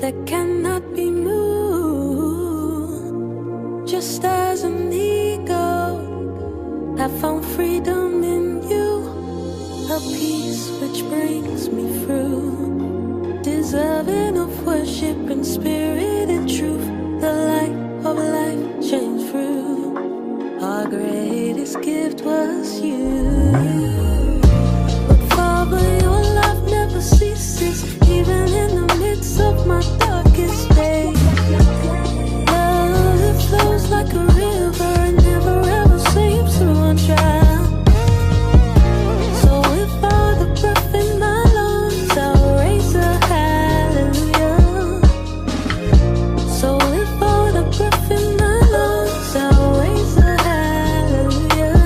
that cannot be moved. Just as an eagle, I found freedom in you, a peace which brings me through, deserving of worship in spirit and truth. The light of life shines through. Our greatest gift was you. But Father, your love never ceases, even in the midst of my darkest days. Love that flows like a river and never ever seems to run dry. So if all the breath in my lungs, I'll raise a hallelujah. So if all the breath in my lungs, I'll raise a hallelujah.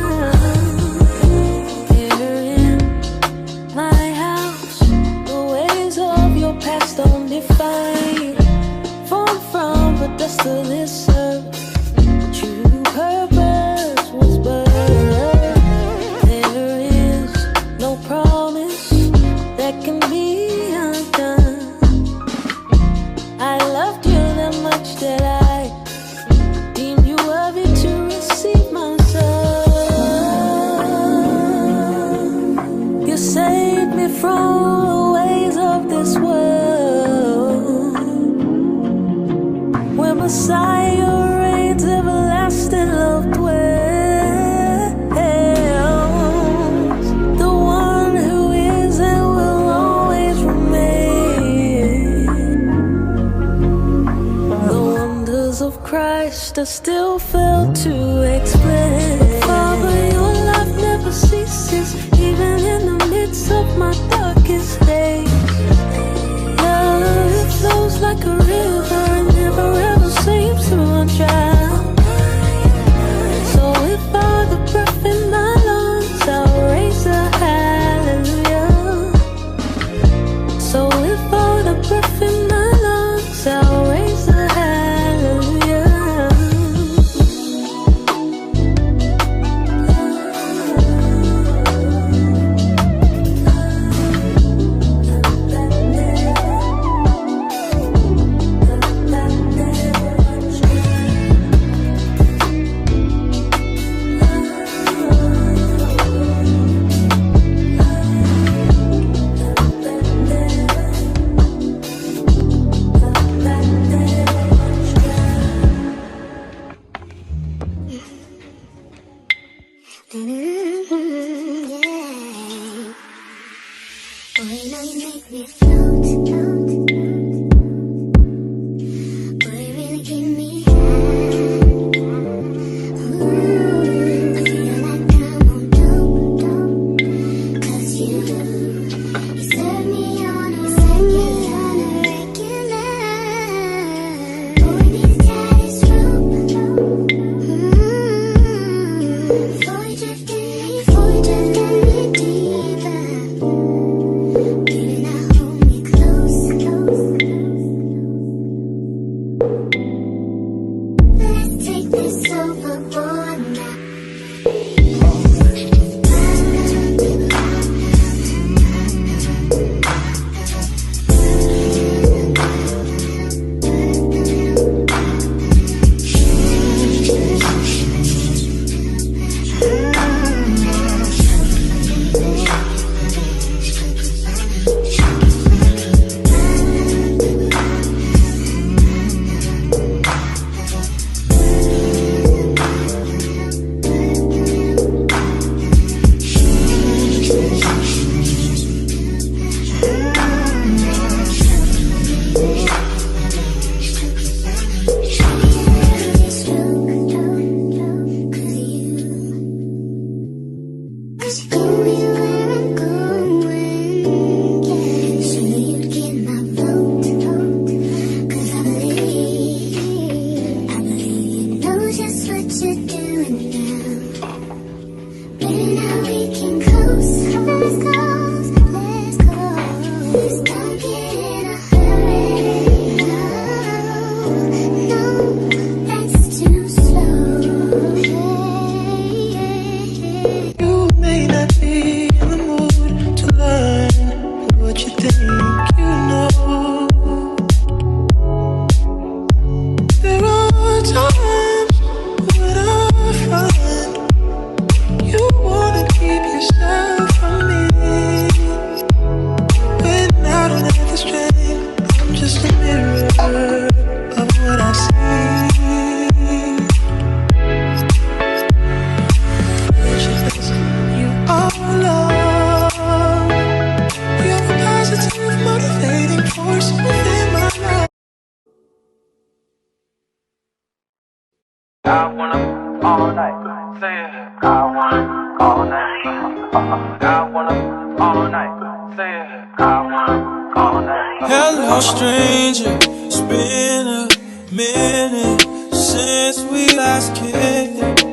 Hello, stranger. It's been a minute since we last kicked it.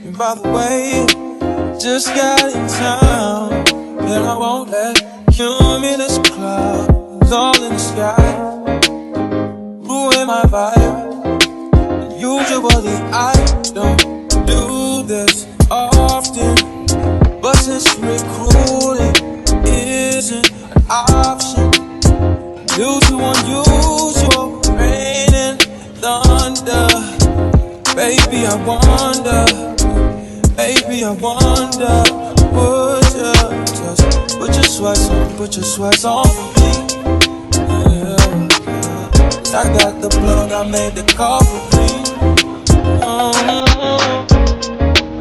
And by the way, just got in town, and I won't let cumulus clouds all in the sky ruin my vibe. Usually I don't do this often, but since recruiting isn't an option due to unusual rain and thunder, baby I wonder, would you just put your sweats on for me? Yeah. I got the plug, I made the call for me.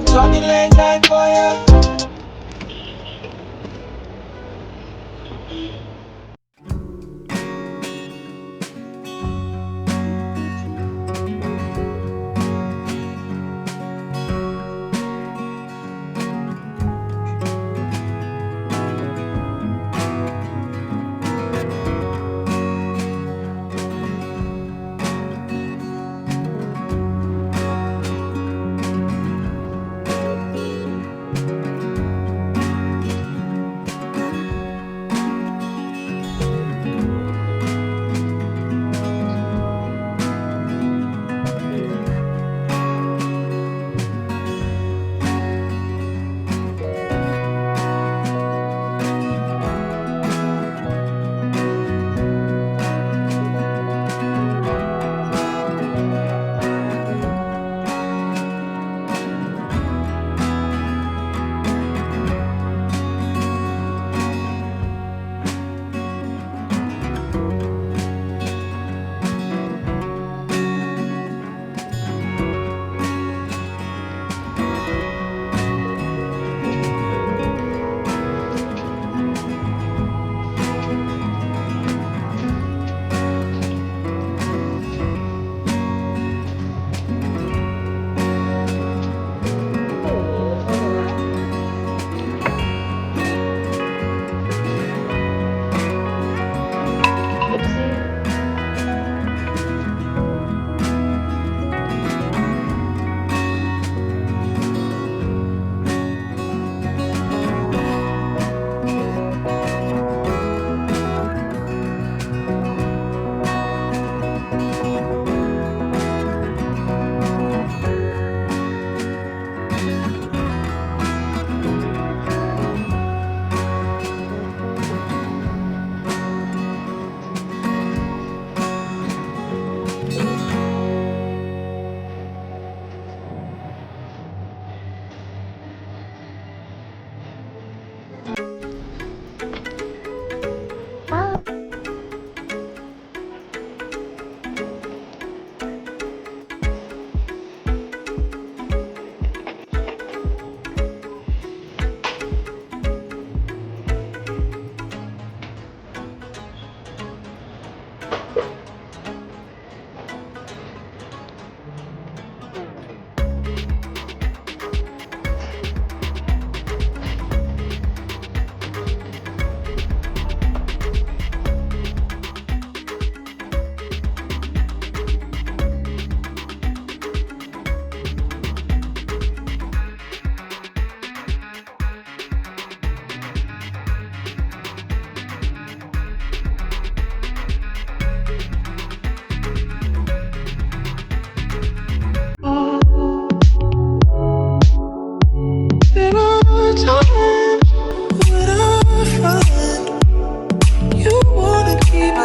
Talking late night for ya.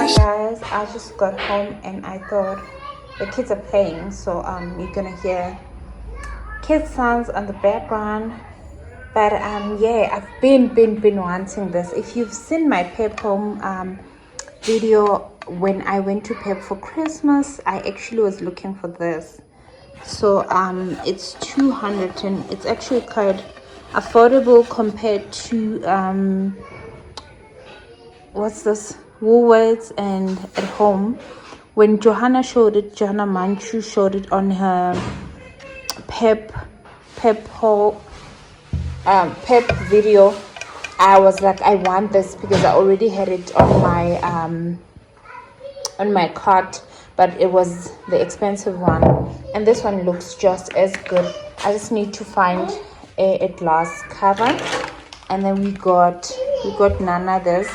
Guys, I just got home and I thought the kids are playing, so you're gonna hear kids sounds on the background. But yeah, I've been wanting this. If you've seen my PEP Home video when I went to PEP for Christmas, I actually was looking for this. So it's 200 and it's actually quite affordable compared to what's this, Woolworths and at home. When Johanna Manchu showed it on her PEP Home PEP video, I was like, I want this because I already had it on my cart, but it was the expensive one, and this one looks just as good. I just need to find a glass cover. And then we got Nana this.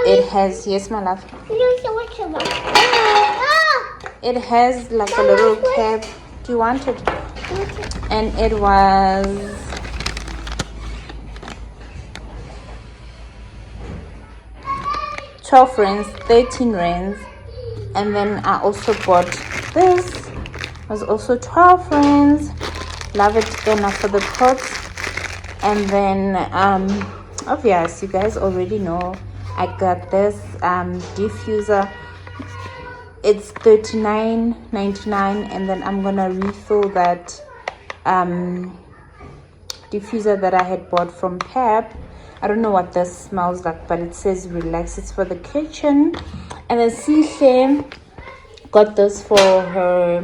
It has, yes my love, it has like a little cap. Do you want it? And it was 12 rands, 13 rands. And then I also bought this. It was also 12 rands. Love it enough for the pots. And then obvious, you guys already know, I got this diffuser. It's $39.99, and then I'm gonna refill that diffuser that I had bought from PEP. I don't know what this smells like, but it says relax. It's for the kitchen. And then Sihle got this for her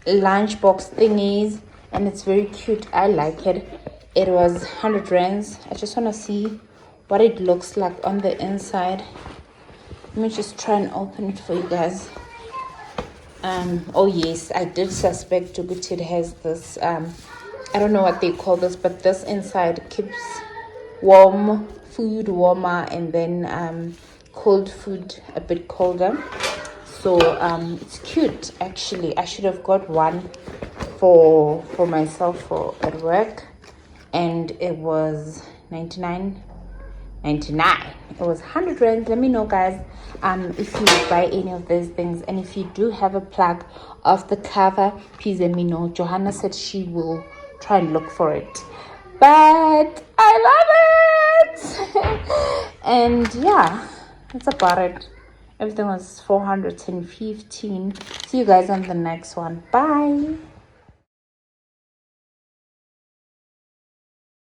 lunchbox thingies, and it's very cute. I like it. It was 100 rands. I just want to see what it looks like on the inside. Let me just try and open it for you guys. Oh yes, I did suspect it has this I don't know what they call this, but this inside keeps warm food warmer, and then cold food a bit colder. So it's cute actually. I should have got one for myself for at work, and it was 99. It was 100 rand. Let me know, guys, if you buy any of these things, and if you do have a plug of the cover, please let me know. Johanna said she will try and look for it, but I love it. And yeah, that's about it. Everything was 415. See you guys on the next one. Bye.